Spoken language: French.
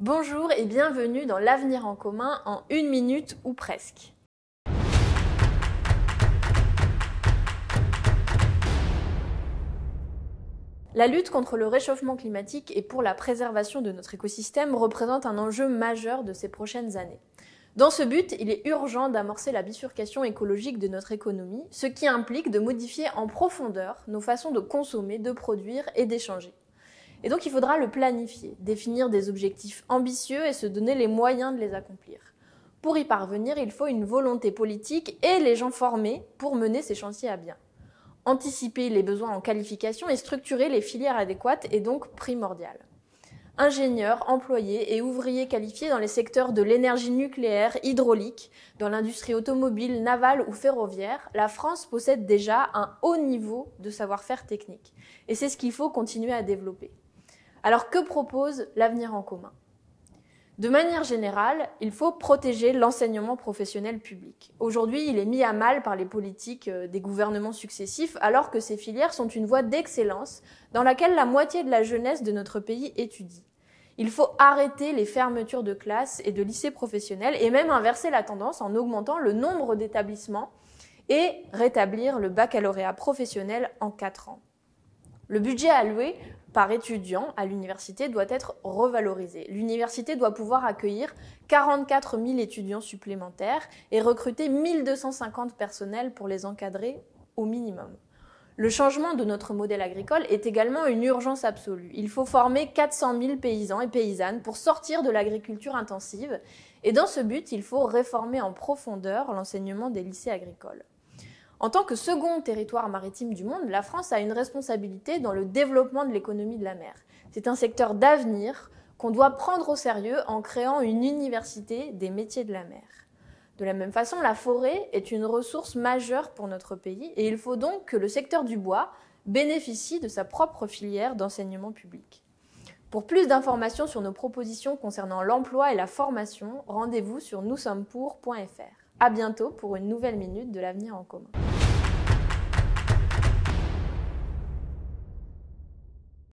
Bonjour et bienvenue dans l'Avenir en commun en 1 minute ou presque. La lutte contre le réchauffement climatique et pour la préservation de notre écosystème représente un enjeu majeur de ces prochaines années. Dans ce but, il est urgent d'amorcer la bifurcation écologique de notre économie, ce qui implique de modifier en profondeur nos façons de consommer, de produire et d'échanger. Et donc il faudra le planifier, définir des objectifs ambitieux et se donner les moyens de les accomplir. Pour y parvenir, il faut une volonté politique et les gens formés pour mener ces chantiers à bien. Anticiper les besoins en qualification et structurer les filières adéquates est donc primordial. Ingénieurs, employés et ouvriers qualifiés dans les secteurs de l'énergie nucléaire, hydraulique, dans l'industrie automobile, navale ou ferroviaire, la France possède déjà un haut niveau de savoir-faire technique. Et c'est ce qu'il faut continuer à développer. Alors que propose l'Avenir en commun ? De manière générale, il faut protéger l'enseignement professionnel public. Aujourd'hui, il est mis à mal par les politiques des gouvernements successifs, alors que ces filières sont une voie d'excellence dans laquelle la moitié de la jeunesse de notre pays étudie. Il faut arrêter les fermetures de classes et de lycées professionnels et même inverser la tendance en augmentant le nombre d'établissements et rétablir le baccalauréat professionnel en 4 ans. Le budget alloué par étudiant à l'université doit être revalorisé. L'université doit pouvoir accueillir 44 000 étudiants supplémentaires et recruter 1 250 personnels pour les encadrer au minimum. Le changement de notre modèle agricole est également une urgence absolue. Il faut former 400 000 paysans et paysannes pour sortir de l'agriculture intensive et dans ce but, il faut réformer en profondeur l'enseignement des lycées agricoles. En tant que second territoire maritime du monde, la France a une responsabilité dans le développement de l'économie de la mer. C'est un secteur d'avenir qu'on doit prendre au sérieux en créant une université des métiers de la mer. De la même façon, la forêt est une ressource majeure pour notre pays et il faut donc que le secteur du bois bénéficie de sa propre filière d'enseignement public. Pour plus d'informations sur nos propositions concernant l'emploi et la formation, rendez-vous sur noussomspour.fr. À bientôt pour une nouvelle minute de l'Avenir en commun.